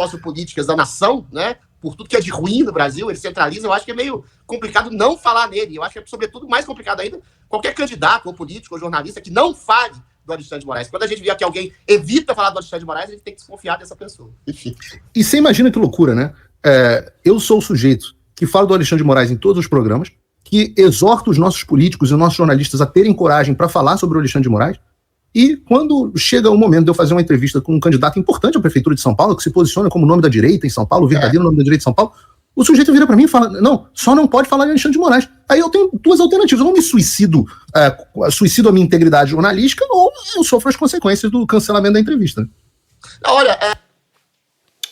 sociopolíticas da nação, né? Por tudo que é de ruim no Brasil, ele centraliza. Eu acho que é meio complicado não falar nele. Eu acho que é, sobretudo, mais complicado ainda qualquer candidato, ou político, ou jornalista que não fale do Alexandre de Moraes. Quando a gente vê que alguém evita falar do Alexandre de Moraes, a gente tem que desconfiar dessa pessoa. Enfim. E você imagina que loucura, né? Eu sou o sujeito que fala do Alexandre de Moraes em todos os programas, que exorta os nossos políticos e os nossos jornalistas a terem coragem para falar sobre o Alexandre de Moraes, e quando chega o momento de eu fazer uma entrevista com um candidato importante à Prefeitura de São Paulo, que se posiciona como nome da direita em São Paulo, o verdadeiro nome da direita em São Paulo, o sujeito vira para mim e fala, não, só não pode falar de Alexandre de Moraes. Aí eu tenho duas alternativas: ou me suicido a minha integridade jornalística, ou eu sofro as consequências do cancelamento da entrevista. Olha,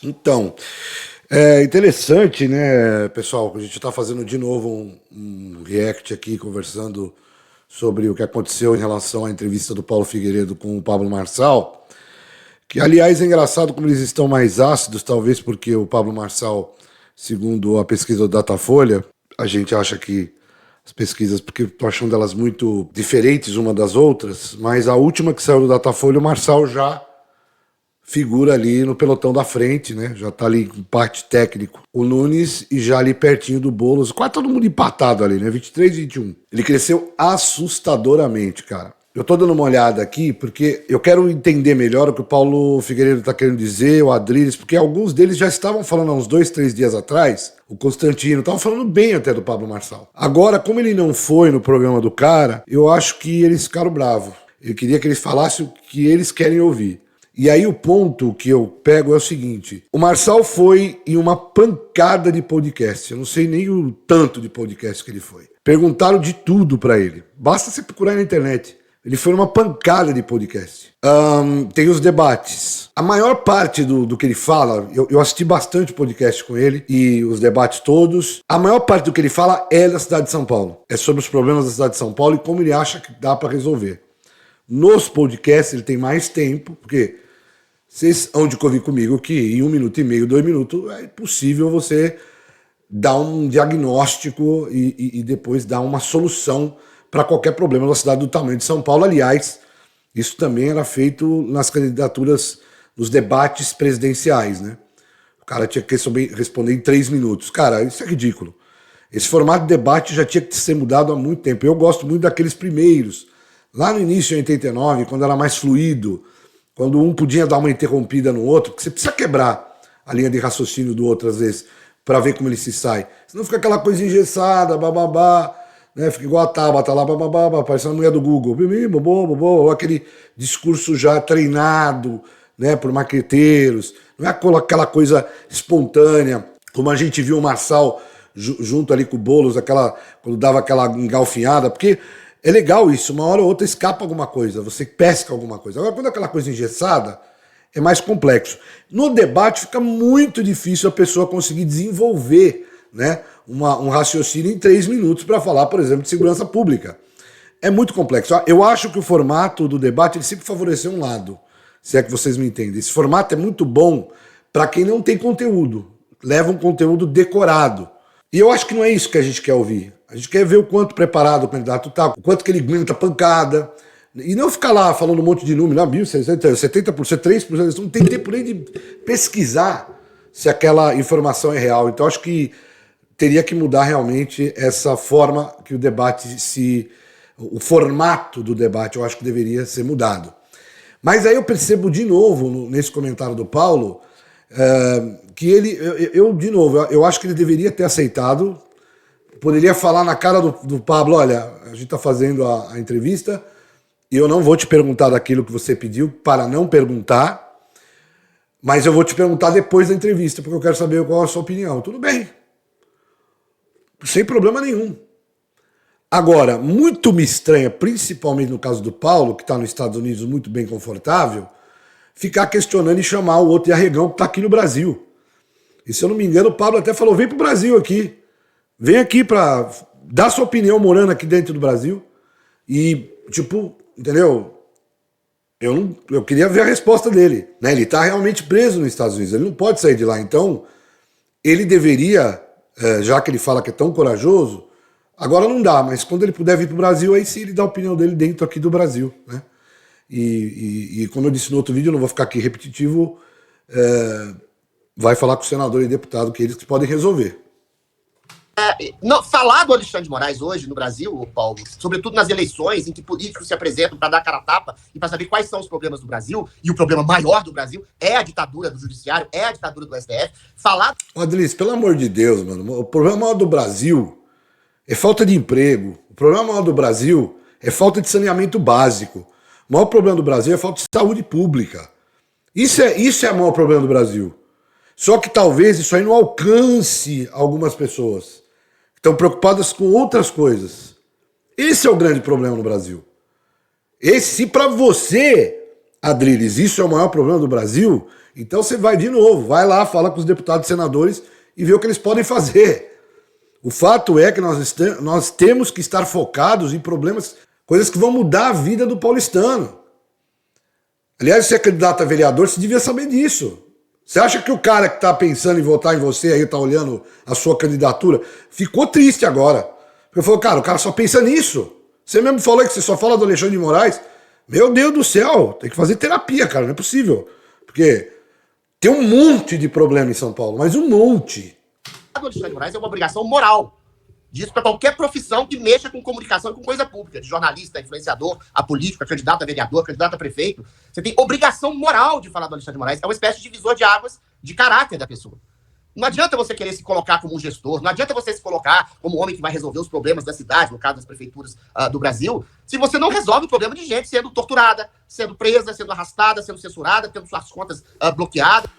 Então, é interessante, né, pessoal? A gente está fazendo de novo um react aqui, conversando sobre o que aconteceu em relação à entrevista do Paulo Figueiredo com o Pablo Marçal, que, aliás, é engraçado como eles estão mais ácidos, talvez porque o Pablo Marçal, segundo a pesquisa do Datafolha, a gente acha que as pesquisas, porque estou achando elas muito diferentes uma das outras, mas a última que saiu do Datafolha, o Marçal já figura ali no pelotão da frente, né? Já tá ali com parte técnico o Nunes e já ali pertinho do Boulos, quase todo mundo empatado ali, né? 23 e 21. Ele cresceu assustadoramente, cara. Eu tô dando uma olhada aqui porque eu quero entender melhor o que o Paulo Figueiredo tá querendo dizer, o Adriles, porque alguns deles já estavam falando há uns 2, 3 dias atrás, o Constantino, estavam falando bem até do Pablo Marçal. Agora, como ele não foi no programa do cara, eu acho que eles ficaram bravos. Eu queria que eles falassem o que eles querem ouvir. E aí o ponto que eu pego é o seguinte: o Marçal foi em uma pancada de podcast. Eu não sei nem o tanto de podcast que ele foi. Perguntaram de tudo pra ele. Basta você procurar na internet. Ele foi numa pancada de podcast. Tem os debates. A maior parte do que ele fala, eu assisti bastante podcast com ele e os debates todos. A maior parte do que ele fala é da cidade de São Paulo. É sobre os problemas da cidade de São Paulo e como ele acha que dá pra resolver. Nos podcasts ele tem mais tempo, porque vocês hão de convir comigo que em 1 minuto e meio, 2 minutos, é impossível você dar um diagnóstico e depois dar uma solução para qualquer problema da cidade do tamanho de São Paulo. Aliás, isso também era feito nas candidaturas, nos debates presidenciais, né? O cara tinha que responder em 3 minutos. Cara, isso é ridículo. Esse formato de debate já tinha que ser mudado há muito tempo. Eu gosto muito daqueles primeiros, lá no início, em 89, quando era mais fluido, quando um podia dar uma interrompida no outro, porque você precisa quebrar a linha de raciocínio do outro, às vezes, para ver como ele se sai. Senão fica aquela coisa engessada, bababá, né? Fica igual a Tabata lá, bababá, parecendo a mulher do Google, ou aquele discurso já treinado, né, por marqueteiros. Não é aquela coisa espontânea, como a gente viu o Marçal junto ali com o Boulos, quando dava aquela engalfinhada, porque é legal isso, uma hora ou outra escapa alguma coisa, você pesca alguma coisa. Agora, quando é aquela coisa engessada, é mais complexo. No debate fica muito difícil a pessoa conseguir desenvolver, né, um raciocínio em 3 minutos para falar, por exemplo, de segurança pública. É muito complexo. Eu acho que o formato do debate ele sempre favoreceu um lado, se é que vocês me entendem. Esse formato é muito bom para quem não tem conteúdo, leva um conteúdo decorado. E eu acho que não é isso que a gente quer ouvir. A gente quer ver o quanto preparado o candidato está, o quanto que ele aguenta pancada. E não ficar lá falando um monte de número, 70%, 3%, eles não tem tempo nem de pesquisar se aquela informação é real. Então acho que teria que mudar realmente essa forma que o debate o formato do debate, eu acho que deveria ser mudado. Mas aí eu percebo de novo, nesse comentário do Paulo, que de novo, eu acho que ele deveria ter aceitado, poderia falar na cara do Pablo, olha, a gente está fazendo a entrevista e eu não vou te perguntar daquilo que você pediu para não perguntar, mas eu vou te perguntar depois da entrevista, porque eu quero saber qual é a sua opinião. Tudo bem. Sem problema nenhum. Agora, muito me estranha, principalmente no caso do Paulo, que está nos Estados Unidos muito bem confortável, ficar questionando e chamar o outro de arregão que está aqui no Brasil. E se eu não me engano, o Pablo até falou, vem pro Brasil aqui. Vem aqui para dar sua opinião morando aqui dentro do Brasil. E, tipo, entendeu? Eu queria ver a resposta dele. Né? Ele está realmente preso nos Estados Unidos, ele não pode sair de lá. Então, ele deveria, já que ele fala que é tão corajoso, agora não dá, mas quando ele puder vir pro Brasil, aí sim ele dá a opinião dele dentro aqui do Brasil. Né? E como eu disse no outro vídeo, eu não vou ficar aqui repetitivo, vai falar com o senador e deputado, que eles que podem resolver. Não, falar do Alexandre de Moraes hoje no Brasil, Paulo, sobretudo nas eleições em que políticos se apresentam para dar cara a tapa e para saber quais são os problemas do Brasil, e o problema maior do Brasil é a ditadura do judiciário, é a ditadura do STF, falar... Adriles, pelo amor de Deus, mano, o problema maior do Brasil é falta de emprego, o problema maior do Brasil é falta de saneamento básico, o maior problema do Brasil é falta de saúde pública. Isso é o maior problema do Brasil. Só que talvez isso aí não alcance algumas pessoas que estão preocupadas com outras coisas. Esse é o grande problema no Brasil. Se para você, Adriles, isso é o maior problema do Brasil, então você vai de novo, vai lá, fala com os deputados e senadores e vê o que eles podem fazer. O fato é que nós temos que estar focados em problemas, coisas que vão mudar a vida do paulistano. Aliás, se é candidato a vereador, você devia saber disso. Você acha que o cara que está pensando em votar em você aí, está olhando a sua candidatura, ficou triste agora? Porque falou, cara, o cara só pensa nisso. Você mesmo falou que você só fala do Alexandre de Moraes. Meu Deus do céu, tem que fazer terapia, cara, não é possível. Porque tem um monte de problema em São Paulo, mas um monte. O Alexandre de Moraes é uma obrigação moral. Diz para qualquer profissão que mexa com comunicação e com coisa pública, de jornalista, influenciador, a político, a candidato a vereador, candidato a prefeito. Você tem obrigação moral de falar do Alexandre de Moraes. É uma espécie de divisor de águas de caráter da pessoa. Não adianta você querer se colocar como um gestor, não adianta você se colocar como um homem que vai resolver os problemas da cidade, no caso das prefeituras do Brasil, se você não resolve o problema de gente sendo torturada, sendo presa, sendo arrastada, sendo censurada, tendo suas contas bloqueadas.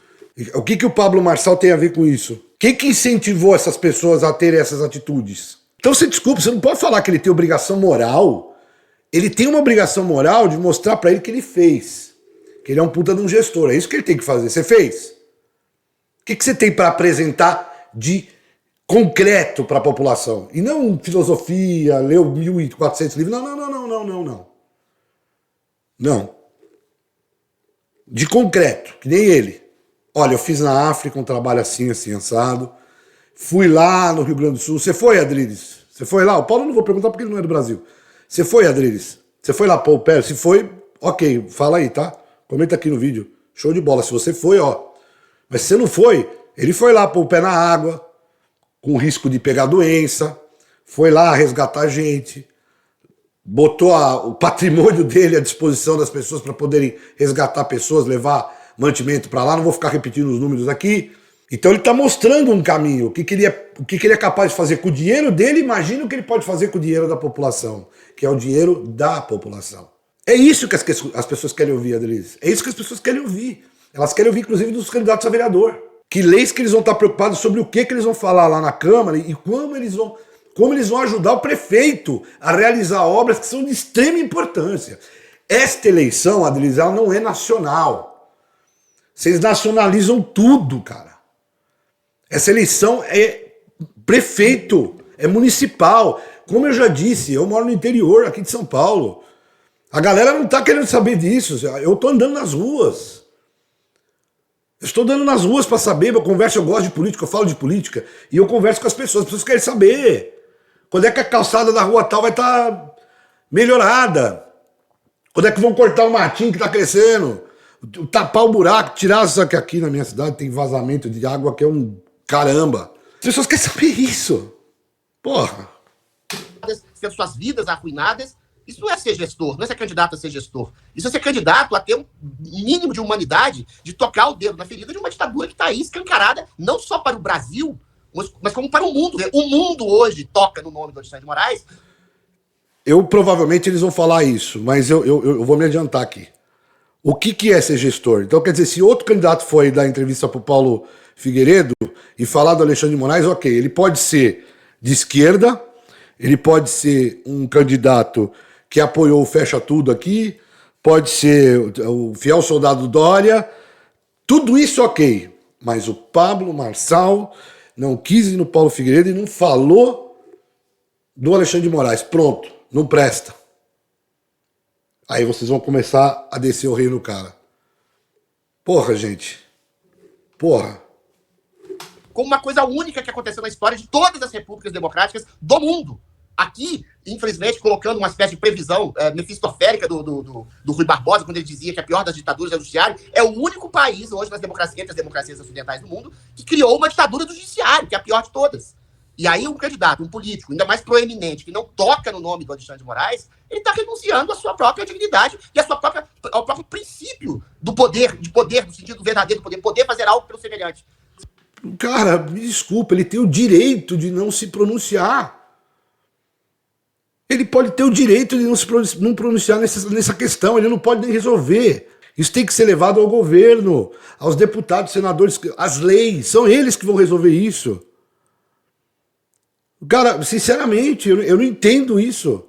O que o Pablo Marçal tem a ver com isso? Quem que incentivou essas pessoas a terem essas atitudes? Então você desculpa, você não pode falar que ele tem obrigação moral. Ele tem uma obrigação moral de mostrar pra ele que ele fez. Que ele é um puta de um gestor. É isso que ele tem que fazer. Você fez? O que você tem para apresentar de concreto para a população? E não filosofia, leu 1.400 livros. Não. Não. De concreto, que nem ele. Olha, eu fiz na África um trabalho assim, assado. Fui lá no Rio Grande do Sul. Você foi, Adriles? Você foi lá? O Paulo não vou perguntar porque ele não é do Brasil. Você foi, Adriles? Você foi lá pôr o pé? Se foi, ok, fala aí, tá? Comenta aqui no vídeo. Show de bola. Se você foi, ó. Mas se você não foi, ele foi lá pôr o pé na água, com risco de pegar doença. Foi lá resgatar gente. Botou o patrimônio dele à disposição das pessoas para poderem resgatar pessoas, levar mantimento para lá, não vou ficar repetindo os números aqui. Então ele está mostrando um caminho, o que ele é capaz de fazer com o dinheiro dele, imagina o que ele pode fazer com o dinheiro da população, que é o dinheiro da população. É isso que as pessoas querem ouvir, Adriles. É isso que as pessoas querem ouvir. Elas querem ouvir, inclusive, dos candidatos a vereador. Que leis que eles vão estar preocupados sobre o que eles vão falar lá na Câmara e como eles vão ajudar o prefeito a realizar obras que são de extrema importância. Esta eleição, Adriles, ela não é nacional. Vocês nacionalizam tudo, cara. Essa eleição é prefeito, é municipal. Como eu já disse, eu moro no interior aqui de São Paulo. A galera não tá querendo saber disso. Eu tô andando nas ruas. Eu estou andando nas ruas para saber, eu converso, eu gosto de política, eu falo de política, e eu converso com as pessoas querem saber. Quando é que a calçada da rua tal vai estar melhorada? Quando é que vão cortar o matinho que está crescendo? Tapar o buraco, tirar isso aqui na minha cidade tem vazamento de água que é um caramba. As pessoas querem saber isso. Porra. Tendo suas vidas arruinadas, isso não é ser gestor, não é ser candidato a ser gestor. Isso é ser candidato a ter um mínimo de humanidade, de tocar o dedo na ferida de uma ditadura que está aí escancarada, não só para o Brasil, mas como para o mundo. O mundo hoje toca no nome do Alexandre de Moraes. Provavelmente eles vão falar isso, mas eu vou me adiantar aqui. O que é ser gestor? Então, quer dizer, se outro candidato foi dar entrevista para o Paulo Figueiredo e falar do Alexandre de Moraes, ok, ele pode ser de esquerda, ele pode ser um candidato que apoiou o Fecha Tudo aqui, pode ser o fiel soldado Dória, tudo isso ok, mas o Pablo Marçal não quis ir no Paulo Figueiredo e não falou do Alexandre de Moraes. Pronto, não presta. Aí vocês vão começar a descer o rei no cara. Porra, gente. Porra. Como uma coisa única que aconteceu na história de todas as repúblicas democráticas do mundo. Aqui, infelizmente, colocando uma espécie de previsão mefistoférica do Rui Barbosa, quando ele dizia que a pior das ditaduras é o judiciário, é o único país hoje entre as democracias ocidentais do mundo que criou uma ditadura do judiciário, que é a pior de todas. E aí um candidato, um político, ainda mais proeminente, que não toca no nome do Alexandre de Moraes, ele está renunciando à sua própria dignidade e ao próprio princípio do poder, no sentido verdadeiro do poder fazer algo pelo semelhante. Cara, me desculpa, ele tem o direito de não se pronunciar. Ele pode ter o direito de não pronunciar nessa questão, ele não pode nem resolver. Isso tem que ser levado ao governo, aos deputados, senadores, às leis, são eles que vão resolver isso. Cara, sinceramente, eu não entendo isso.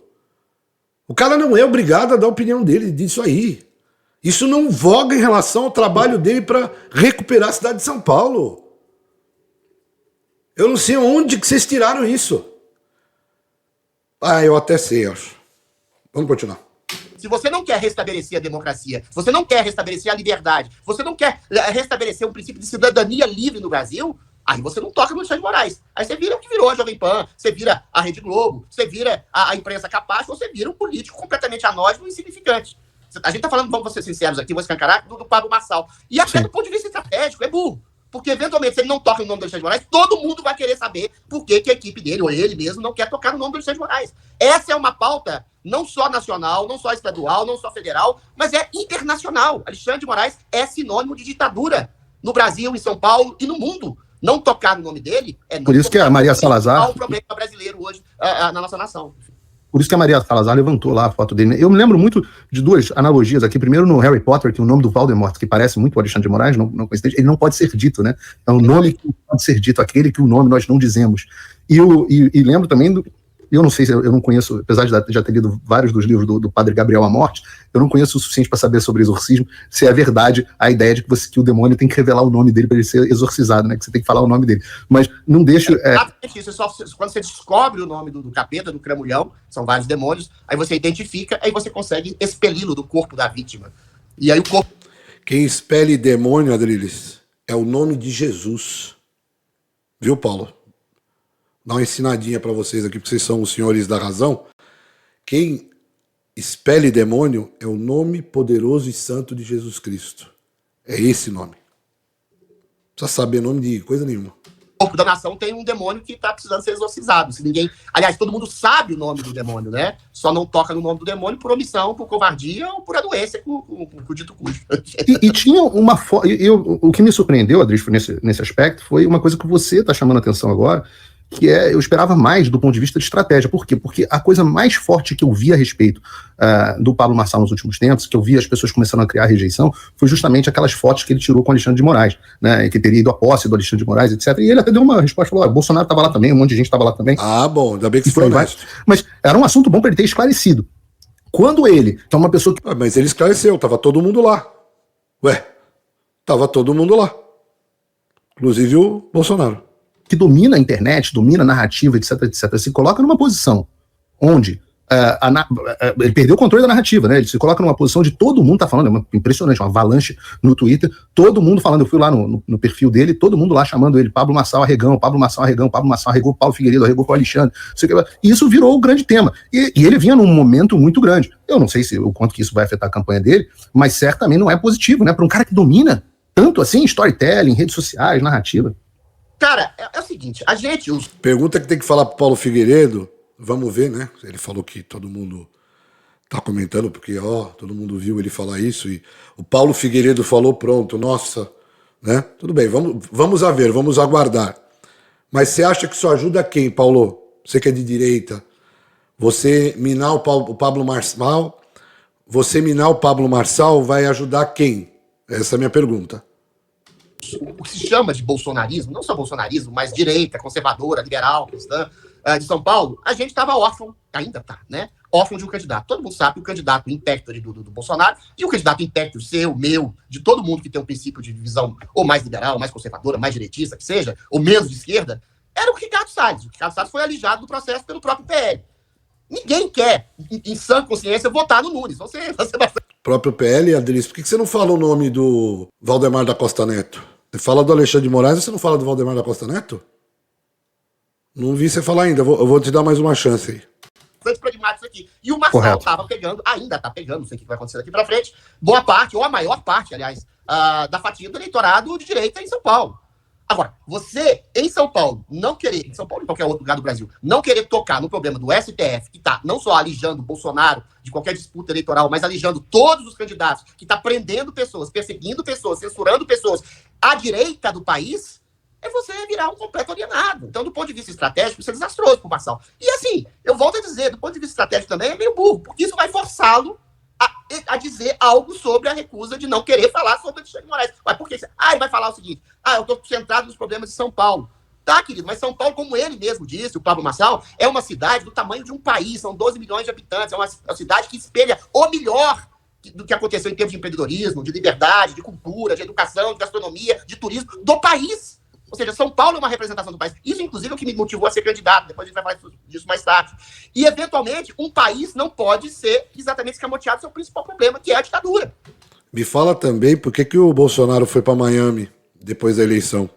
O cara não é obrigado a dar a opinião dele disso aí. Isso não voga em relação ao trabalho dele para recuperar a cidade de São Paulo. Eu não sei onde que vocês tiraram isso. Ah, eu até sei, acho. Vamos continuar. Se você não quer restabelecer a democracia, se você não quer restabelecer a liberdade, se você não quer restabelecer um princípio de cidadania livre no Brasil, aí você não toca no Alexandre de Moraes. Aí você vira o que virou a Jovem Pan, você vira a Rede Globo, você vira a imprensa capaz, você vira um político completamente anónimo e insignificante. A gente tá falando, vamos ser sinceros aqui, vou escancarar, do Pablo Marçal. E até do ponto de vista estratégico, é burro. Porque, eventualmente, se ele não toca no nome do Alexandre de Moraes, todo mundo vai querer saber por que a equipe dele, ou ele mesmo, não quer tocar no nome do Alexandre de Moraes. Essa é uma pauta não só nacional, não só estadual, não só federal, mas é internacional. Alexandre de Moraes é sinônimo de ditadura no Brasil, em São Paulo e no mundo. Não tocar no nome dele é não. Por isso que a Maria Salazar... um problema brasileiro hoje na nossa nação. Por isso que a Maria Salazar levantou lá a foto dele. Eu me lembro muito de duas analogias aqui. Primeiro, no Harry Potter, que o nome do Voldemort, que parece muito o Alexandre de Moraes, não coincidente, ele não pode ser dito, né? É um nome que não pode ser dito, aquele que o nome nós não dizemos. E lembro também eu não sei, eu não conheço, apesar de já ter lido vários dos livros do Padre Gabriel Amorth, eu não conheço o suficiente para saber sobre exorcismo, se é verdade a ideia de que o demônio tem que revelar o nome dele para ele ser exorcizado, né? Que você tem que falar o nome dele. Mas não deixa... Exatamente isso. Quando você descobre o nome do capeta, do cramulhão, são vários demônios, aí você identifica, aí você consegue expeli-lo do corpo da vítima. E aí o corpo... Quem expele demônio, Adriles, é o nome de Jesus. Viu, Paulo? Dá uma ensinadinha para vocês aqui, porque vocês são os senhores da razão. Quem expele demônio é o nome poderoso e santo de Jesus Cristo. É esse nome. Não precisa saber nome de coisa nenhuma. O corpo da nação tem um demônio que está precisando ser exorcizado. Se ninguém... Aliás, todo mundo sabe o nome do demônio, né? Só não toca no nome do demônio por omissão, por covardia ou por anuência com o dito cujo. E tinha uma foto... O que me surpreendeu, Adriles, nesse aspecto, foi uma coisa que você está chamando a atenção agora, que eu esperava mais do ponto de vista de estratégia. Por quê? Porque a coisa mais forte que eu vi a respeito do Pablo Marçal nos últimos tempos, que eu vi as pessoas começando a criar rejeição, foi justamente aquelas fotos que ele tirou com o Alexandre de Moraes, né, que teria ido à posse do Alexandre de Moraes, etc. E ele até deu uma resposta, falou, Bolsonaro estava lá também, um monte de gente estava lá também. Ah, bom, ainda bem que foi honesto. Mas era um assunto bom para ele ter esclarecido. Quando ele, que é uma pessoa que... Mas ele esclareceu, tava todo mundo lá. Ué, tava todo mundo lá. Inclusive o Bolsonaro. Que domina a internet, domina a narrativa, etc, se coloca numa posição onde ele perdeu o controle da narrativa, né? Ele se coloca numa posição de todo mundo tá falando, é impressionante, uma avalanche no Twitter, todo mundo falando, eu fui lá no perfil dele, todo mundo lá chamando ele, Pablo Marçal arregão, Pablo Marçal arregão, Pablo Marçal arregou, Paulo Figueiredo arregou com o Alexandre, e isso virou o grande tema, e ele vinha num momento muito grande. Eu não sei o quanto que isso vai afetar a campanha dele, mas certamente não é positivo, né? Para um cara que domina tanto assim, storytelling, redes sociais, narrativa. Cara, é o seguinte, a gente... Pergunta que tem que falar pro Paulo Figueiredo, vamos ver, né? Ele falou que todo mundo tá comentando, porque, todo mundo viu ele falar isso, e o Paulo Figueiredo falou, pronto, nossa, né? Tudo bem, vamos a ver, vamos aguardar. Mas você acha que isso ajuda quem, Paulo? Você que é de direita, você minar o Pablo Marçal, vai ajudar quem? Essa é a minha pergunta. O que se chama de bolsonarismo, não só bolsonarismo, mas direita, conservadora, liberal, cristã, de São Paulo, a gente estava órfão, ainda tá, né? Órfão de um candidato. Todo mundo sabe que o candidato impector do Bolsonaro e o candidato impector seu, meu, de todo mundo que tem um princípio de visão ou mais liberal, mais conservadora, mais direitista, que seja, ou menos de esquerda, era o Ricardo Salles. O Ricardo Salles foi alijado do processo pelo próprio PL. Ninguém quer, em sã consciência, votar no Nunes. Você próprio PL, Adriles, por que você não fala o nome do Valdemar da Costa Neto? Você fala do Alexandre de Moraes e você não fala do Valdemar da Costa Neto? Não vi você falar ainda, eu vou te dar mais uma chance aí. antipragmáticos aqui. E o Marçal estava pegando, ainda está pegando, não sei o que vai acontecer daqui para frente, boa parte, ou a maior parte, aliás, da fatia do eleitorado de direita em São Paulo. Agora, você, em São Paulo, não querer, em São Paulo e em qualquer outro lugar do Brasil, não querer tocar no problema do STF, que está não só alijando o Bolsonaro de qualquer disputa eleitoral, mas alijando todos os candidatos, que está prendendo pessoas, perseguindo pessoas, censurando pessoas à direita do país, é você virar um completo alienado. Então, do ponto de vista estratégico, isso é desastroso para o Marçal. E assim, eu volto a dizer, do ponto de vista estratégico também é meio burro, porque isso vai forçá-lo a dizer algo sobre a recusa de não querer falar sobre o Alexandre de Moraes. Mas por que? Ele vai falar o seguinte, eu estou centrado nos problemas de São Paulo. Tá, querido, mas São Paulo, como ele mesmo disse, o Pablo Marçal, é uma cidade do tamanho de um país, são 12 milhões de habitantes, é uma cidade que espelha o melhor do que aconteceu em termos de empreendedorismo, de liberdade, de cultura, de educação, de gastronomia, de turismo, do país. Ou seja, São Paulo é uma representação do país. Isso, inclusive, é o que me motivou a ser candidato. Depois a gente vai falar disso mais tarde. E, eventualmente, um país não pode ser exatamente escamoteado do seu principal problema, que é a ditadura. Me fala também por que o Bolsonaro foi para Miami depois da eleição.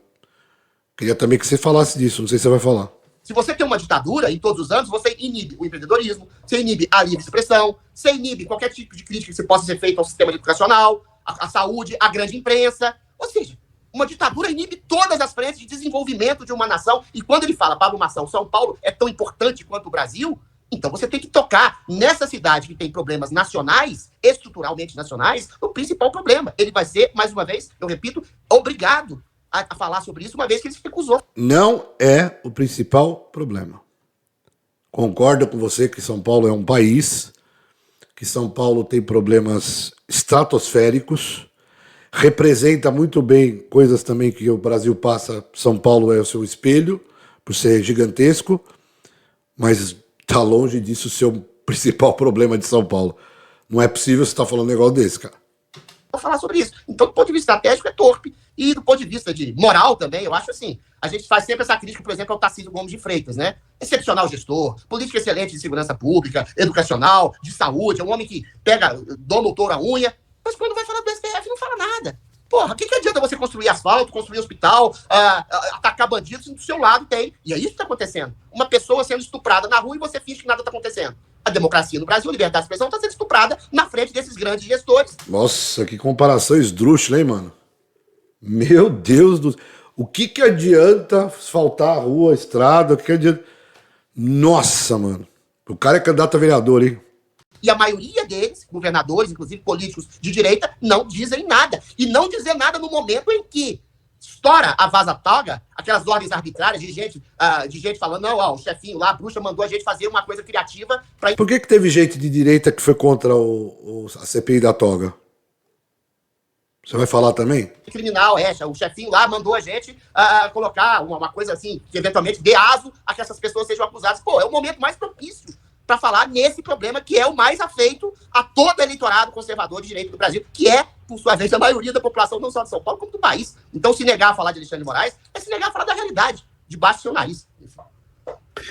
Queria também que você falasse disso, não sei se você vai falar. Se você tem uma ditadura, em todos os anos, você inibe o empreendedorismo, você inibe a livre expressão, você inibe qualquer tipo de crítica que possa ser feita ao sistema educacional, à saúde, à grande imprensa. Ou seja, uma ditadura inibe todas as frentes de desenvolvimento de uma nação. E quando ele fala, Pablo Marçal, São Paulo é tão importante quanto o Brasil, então você tem que tocar nessa cidade que tem problemas nacionais, estruturalmente nacionais, o principal problema. Ele vai ser, mais uma vez, eu repito, obrigado a falar sobre isso, uma vez que ele se recusou. Não é o principal problema. Concordo com você que São Paulo é um país, que São Paulo tem problemas estratosféricos, representa muito bem coisas também que o Brasil passa. São Paulo é o seu espelho, por ser gigantesco, mas está longe disso ser o principal problema de São Paulo. Não é possível você estar falando um negócio desse, cara. Vou falar sobre isso. Então, do ponto de vista estratégico, é torpe. E do ponto de vista de moral também, eu acho assim, a gente faz sempre essa crítica, por exemplo, ao Tarcísio Gomes de Freitas, né? Excepcional gestor, política excelente de segurança pública, educacional, de saúde, é um homem que pega, doma o touro à unha, mas quando vai falar do STF, não fala nada. Porra, o que adianta você construir asfalto, construir hospital, atacar bandidos, se do seu lado tem. E é isso que está acontecendo. Uma pessoa sendo estuprada na rua e você finge que nada está acontecendo. A democracia no Brasil, a liberdade de expressão, está sendo estuprada na frente desses grandes gestores. Nossa, que comparação esdrúxula, hein, mano? Meu Deus do... O que adianta asfaltar a rua, a estrada? O que adianta... Nossa, mano. O cara é candidato a vereador, hein? E a maioria deles, governadores, inclusive políticos de direita, não dizem nada. E não dizer nada no momento em que estoura a vaza-toga, aquelas ordens arbitrárias de gente falando, não, o chefinho lá, a bruxa, mandou a gente fazer uma coisa criativa para... Por que teve gente de direita que foi contra a CPI da toga? Você vai falar também? Criminal, o chefinho lá mandou a gente colocar uma coisa assim, que eventualmente dê aso a que essas pessoas sejam acusadas. Pô, é o momento mais propício para falar nesse problema que é o mais afeito a todo eleitorado conservador de direita do Brasil, que é, por sua vez, a maioria da população, não só de São Paulo, como do país. Então, se negar a falar de Alexandre de Moraes, é se negar a falar da realidade, debaixo do seu nariz.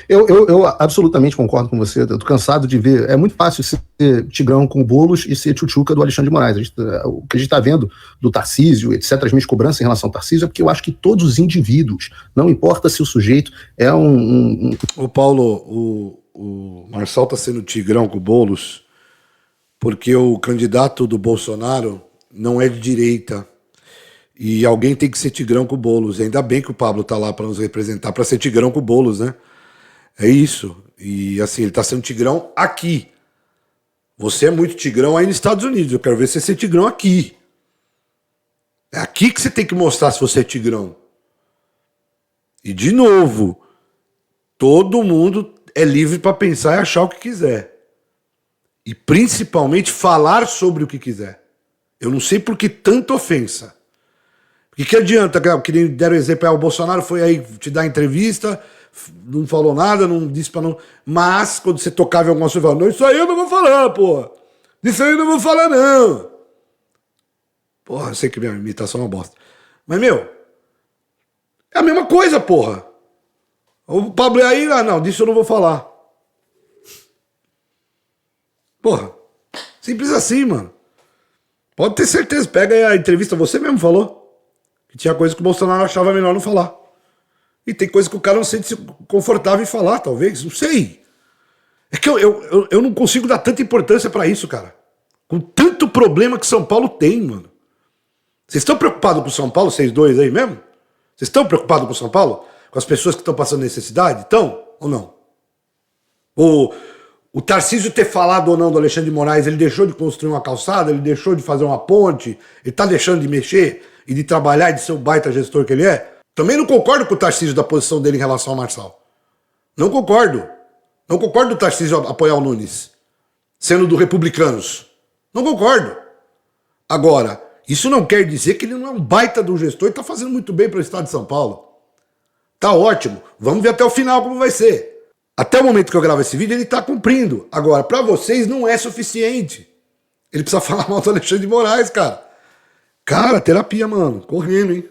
Eu absolutamente concordo com você. Eu tô cansado de ver. É muito fácil ser Tigrão com o Boulos e ser tchutchuca do Alexandre de Moraes. O que a gente está vendo do Tarcísio, etc., as minhas cobranças em relação ao Tarcísio, é porque eu acho que todos os indivíduos, não importa se o sujeito é Ô Paulo, o Marçal está sendo Tigrão com o Boulos porque o candidato do Bolsonaro não é de direita. E alguém tem que ser Tigrão com o Boulos. E ainda bem que o Pablo está lá para nos representar, para ser Tigrão com o Boulos, né? É isso. E assim, ele está sendo Tigrão aqui. Você é muito Tigrão aí nos Estados Unidos. Eu quero ver você ser Tigrão aqui. É aqui que você tem que mostrar se você é Tigrão. E de novo, todo mundo é livre para pensar e achar o que quiser. E principalmente falar sobre o que quiser. Eu não sei por que tanta ofensa. Que adianta, que nem deram exemplo, o Bolsonaro foi aí te dar entrevista, não falou nada, não disse pra não... Mas, quando você tocava em alguma coisa, você falava, não, isso aí eu não vou falar, porra. Isso aí eu não vou falar, não. Porra, eu sei que minha imitação é uma bosta. Mas, meu, é a mesma coisa, porra. O Pablo é aí, não, disso eu não vou falar. Porra, simples assim, mano. Pode ter certeza, pega aí a entrevista, você mesmo falou. Que tinha coisa que o Bolsonaro achava melhor não falar. E tem coisa que o cara não sente confortável em falar, talvez, não sei. É que eu não consigo dar tanta importância pra isso, cara. Com tanto problema que São Paulo tem, mano. Vocês estão preocupados com São Paulo, vocês dois aí mesmo? Vocês estão preocupados com São Paulo? Com as pessoas que estão passando necessidade? Estão ou não? O Tarcísio ter falado ou não do Alexandre de Moraes, ele deixou de construir uma calçada, ele deixou de fazer uma ponte, ele tá deixando de mexer e de trabalhar e de ser o baita gestor que ele é? Também não concordo com o Tarcísio da posição dele em relação ao Marçal. Não concordo. Não concordo do Tarcísio apoiar o Nunes, sendo do Republicanos. Não concordo. Agora, isso não quer dizer que ele não é um baita do gestor e tá fazendo muito bem para o estado de São Paulo. Tá ótimo. Vamos ver até o final como vai ser. Até o momento que eu gravo esse vídeo, ele tá cumprindo. Agora, para vocês não é suficiente. Ele precisa falar mal do Alexandre de Moraes, cara. Cara, terapia, mano. Correndo, hein?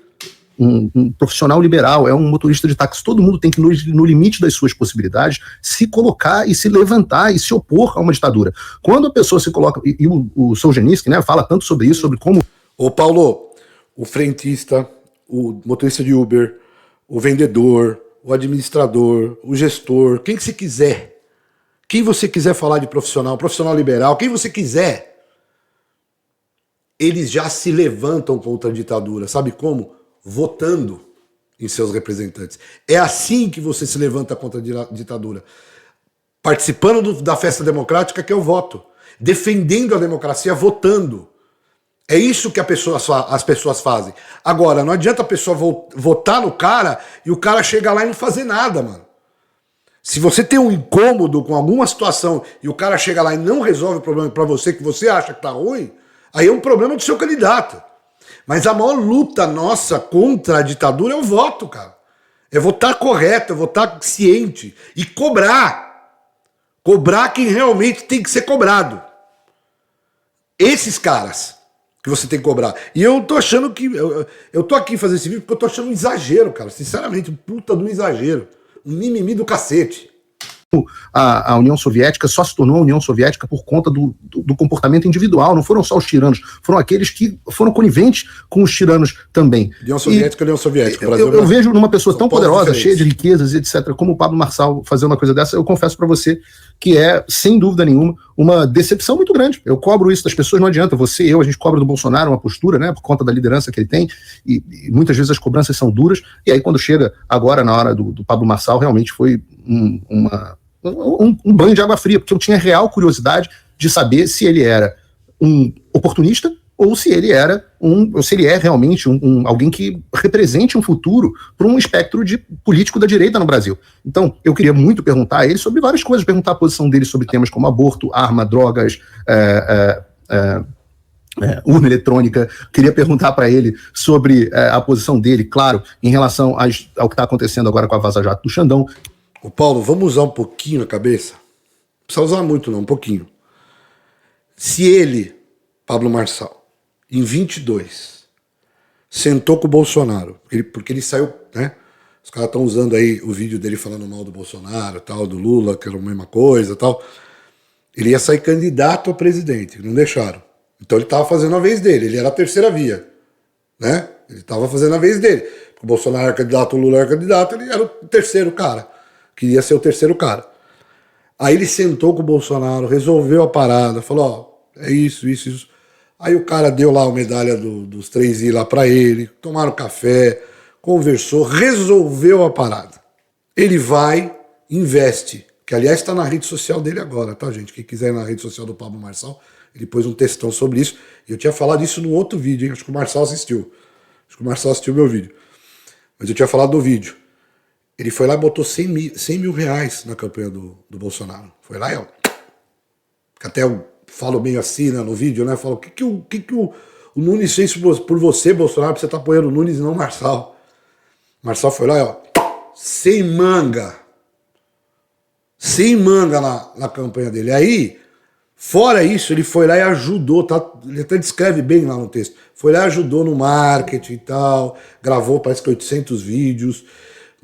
Um profissional liberal, é um motorista de táxi. Todo mundo tem que, no limite das suas possibilidades, se colocar e se levantar e se opor a uma ditadura. Quando a pessoa se coloca, e o Solzhenitsyn, né, fala tanto sobre isso, sobre como... Ô Paulo, o frentista, o motorista de Uber, o vendedor, o administrador, o gestor, quem que você quiser, quem você quiser falar de profissional liberal, quem você quiser, eles já se levantam contra a ditadura. Sabe como? Votando em seus representantes. É assim que você se levanta contra a ditadura. Participando da festa democrática, que é o voto. Defendendo a democracia, votando. É isso que as pessoas fazem. Agora, não adianta a pessoa votar no cara e o cara chegar lá e não fazer nada, mano. Se você tem um incômodo com alguma situação e o cara chega lá e não resolve o problema pra você, que você acha que tá ruim, aí é um problema do seu candidato. Mas a maior luta nossa contra a ditadura é o voto, cara. É votar correto, é votar ciente. E cobrar. Cobrar quem realmente tem que ser cobrado. Esses caras que você tem que cobrar. E eu tô achando que... Eu tô aqui fazendo esse vídeo porque eu tô achando um exagero, cara. Sinceramente, um puta de um exagero. Um mimimi do cacete. A União Soviética só se tornou a União Soviética por conta do comportamento individual. Não foram só os tiranos, foram aqueles que foram coniventes com os tiranos também. União Soviética, União Soviética. Eu vejo numa pessoa tão poderosa, cheia de riquezas, etc., como o Pablo Marçal fazer uma coisa dessa. Eu confesso para você que é, sem dúvida nenhuma, uma decepção muito grande. Eu cobro isso das pessoas, não adianta. Você e eu, a gente cobra do Bolsonaro uma postura, né, por conta da liderança que ele tem, e muitas vezes as cobranças são duras, e aí quando chega agora na hora do Pablo Marçal, realmente foi um banho de água fria, porque eu tinha real curiosidade de saber se ele era um oportunista ou se ele era se ele é realmente alguém que represente um futuro para um espectro de político da direita no Brasil. Então, eu queria muito perguntar a ele sobre várias coisas, perguntar a posição dele sobre temas como aborto, arma, drogas, urna eletrônica. Queria perguntar para ele sobre a posição dele, claro, em relação ao que está acontecendo agora com a Vaza Jato do Xandão. Ô Paulo, vamos usar um pouquinho a cabeça? Não precisa usar muito não, um pouquinho. Se ele, Pablo Marçal, em 22, sentou com o Bolsonaro, porque ele saiu, né? Os caras estão usando aí o vídeo dele falando mal do Bolsonaro, tal, do Lula, que era a mesma coisa, tal. Ele ia sair candidato a presidente, não deixaram. Então ele estava fazendo a vez dele, ele era a terceira via, né? Ele estava fazendo a vez dele. O Bolsonaro era candidato, o Lula era candidato, ele era o terceiro cara. Queria ser o terceiro cara. Aí ele sentou com o Bolsonaro, resolveu a parada, falou, ó, é isso. Aí o cara deu lá a medalha dos 3i lá pra ele, tomaram café, conversou, resolveu a parada. Ele vai, investe, que aliás está na rede social dele agora, tá, gente? Quem quiser ir na rede social do Pablo Marçal, ele pôs um textão sobre isso. E eu tinha falado isso no outro vídeo, hein? Acho que o Marçal assistiu. Acho que o Marçal assistiu meu vídeo. Mas eu tinha falado do vídeo. Ele foi lá e botou 100 mil reais na campanha do Bolsonaro. Foi lá e ó. Até eu falo meio assim, né, no vídeo, né? Falo, o que o Nunes fez por você, Bolsonaro, pra você estar apoiando o Nunes e não o Marçal? Marçal foi lá e ó. Sem manga. Sem manga na campanha dele. Aí, fora isso, ele foi lá e ajudou, tá? Ele até descreve bem lá no texto. Foi lá e ajudou no marketing e tal. Gravou, parece que 800 vídeos.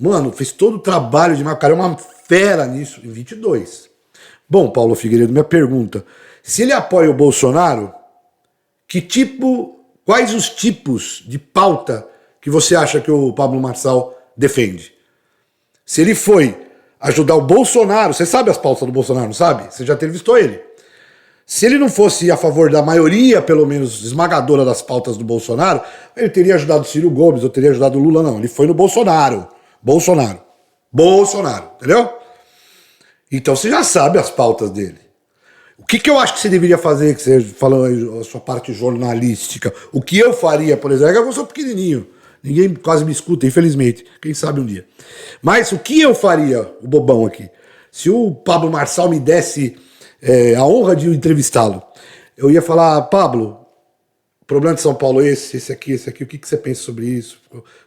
Mano, fez todo o trabalho de cara, é uma fera nisso, em 22. Bom, Paulo Figueiredo, minha pergunta. Se ele apoia o Bolsonaro, quais os tipos de pauta que você acha que o Pablo Marçal defende? Se ele foi ajudar o Bolsonaro. Você sabe as pautas do Bolsonaro, não sabe? Você já entrevistou ele. Se ele não fosse a favor da maioria, pelo menos esmagadora das pautas do Bolsonaro, ele teria ajudado o Ciro Gomes, ou teria ajudado o Lula, não. Ele foi no Bolsonaro. Bolsonaro, entendeu? Então você já sabe as pautas dele. O que eu acho que você deveria fazer, que você falou aí, a sua parte jornalística, o que eu faria, por exemplo, é que eu sou pequenininho, ninguém quase me escuta, infelizmente, quem sabe um dia. Mas o que eu faria, o bobão aqui, se o Pablo Marçal me desse a honra de entrevistá-lo, eu ia falar: Pablo, o problema de São Paulo é esse aqui, o que você pensa sobre isso?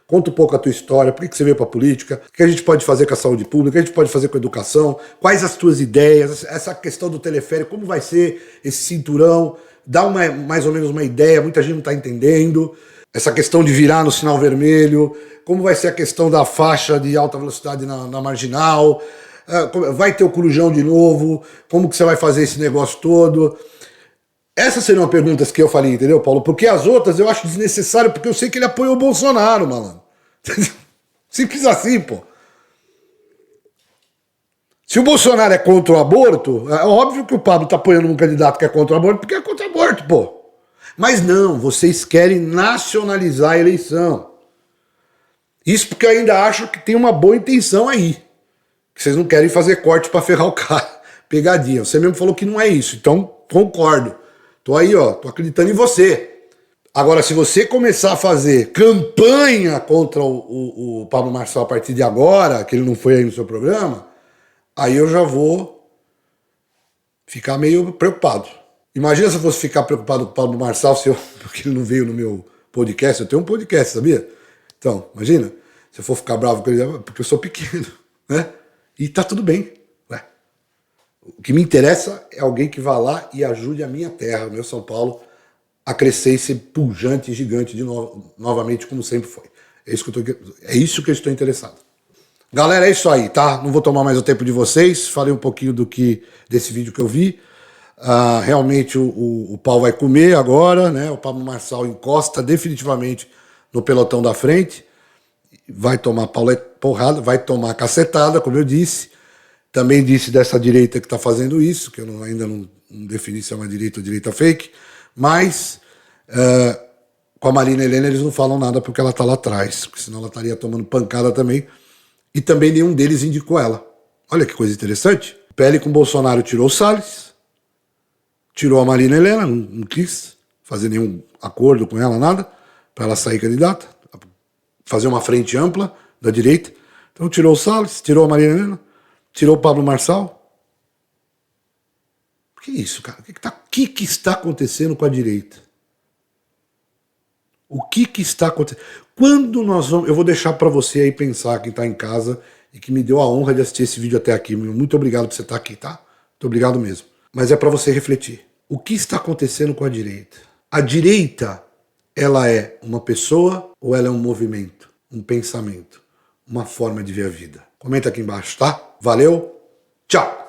Conta um pouco a tua história, por que você veio para a política, o que a gente pode fazer com a saúde pública, o que a gente pode fazer com a educação, quais as tuas ideias, essa questão do teleférico, como vai ser esse cinturão, dá mais ou menos uma ideia, muita gente não está entendendo, essa questão de virar no sinal vermelho, como vai ser a questão da faixa de alta velocidade na marginal, vai ter o Corujão de novo, como que você vai fazer esse negócio todo? Essas seriam perguntas que eu faria, entendeu, Paulo? Porque as outras eu acho desnecessário, porque eu sei que ele apoiou o Bolsonaro, malandro. Simples assim, pô. Se o Bolsonaro é contra o aborto, é óbvio que o Pablo tá apoiando um candidato que é contra o aborto, porque é contra o aborto, pô. Mas não, vocês querem nacionalizar a eleição. Isso porque eu ainda acho que tem uma boa intenção aí. Que vocês não querem fazer corte para ferrar o cara. Pegadinha. Você mesmo falou que não é isso, então concordo. Tô aí, ó, tô acreditando em você. Agora, se você começar a fazer campanha contra o Pablo Marçal a partir de agora, que ele não foi aí no seu programa, aí eu já vou ficar meio preocupado. Imagina se eu fosse ficar preocupado com o Pablo Marçal, porque ele não veio no meu podcast. Eu tenho um podcast, sabia? Então, imagina, se eu for ficar bravo com ele, porque eu sou pequeno, né? E tá tudo bem. Ué. O que me interessa é alguém que vá lá e ajude a minha terra, o meu São Paulo, a crescer e ser pujante e gigante novamente, como sempre foi. É isso que eu estou interessado. Galera, é isso aí, tá? Não vou tomar mais o tempo de vocês. Falei um pouquinho desse vídeo que eu vi. Realmente o pau vai comer agora, né? O Pablo Marçal encosta definitivamente no pelotão da frente. Vai tomar porrada, vai tomar cacetada, como eu disse. Também disse dessa direita que está fazendo isso, que eu ainda não defini se é uma direita ou direita fake. Mas com a Marina Helena eles não falam nada porque ela está lá atrás, porque senão ela estaria tomando pancada também. E também nenhum deles indicou ela. Olha que coisa interessante. O PL com Bolsonaro tirou o Salles, tirou a Marina Helena, não quis fazer nenhum acordo com ela, nada, para ela sair candidata, fazer uma frente ampla da direita. Então tirou o Salles, tirou a Marina Helena, tirou o Pablo Marçal. O que é isso, cara? O que está acontecendo com a direita? O que está acontecendo? Quando nós vamos... Eu vou deixar para você aí pensar, quem está em casa e que me deu a honra de assistir esse vídeo até aqui. Muito obrigado por você estar aqui, tá? Muito obrigado mesmo. Mas é para você refletir. O que está acontecendo com a direita? A direita, ela é uma pessoa ou ela é um movimento, um pensamento, uma forma de ver a vida? Comenta aqui embaixo, tá? Valeu, tchau!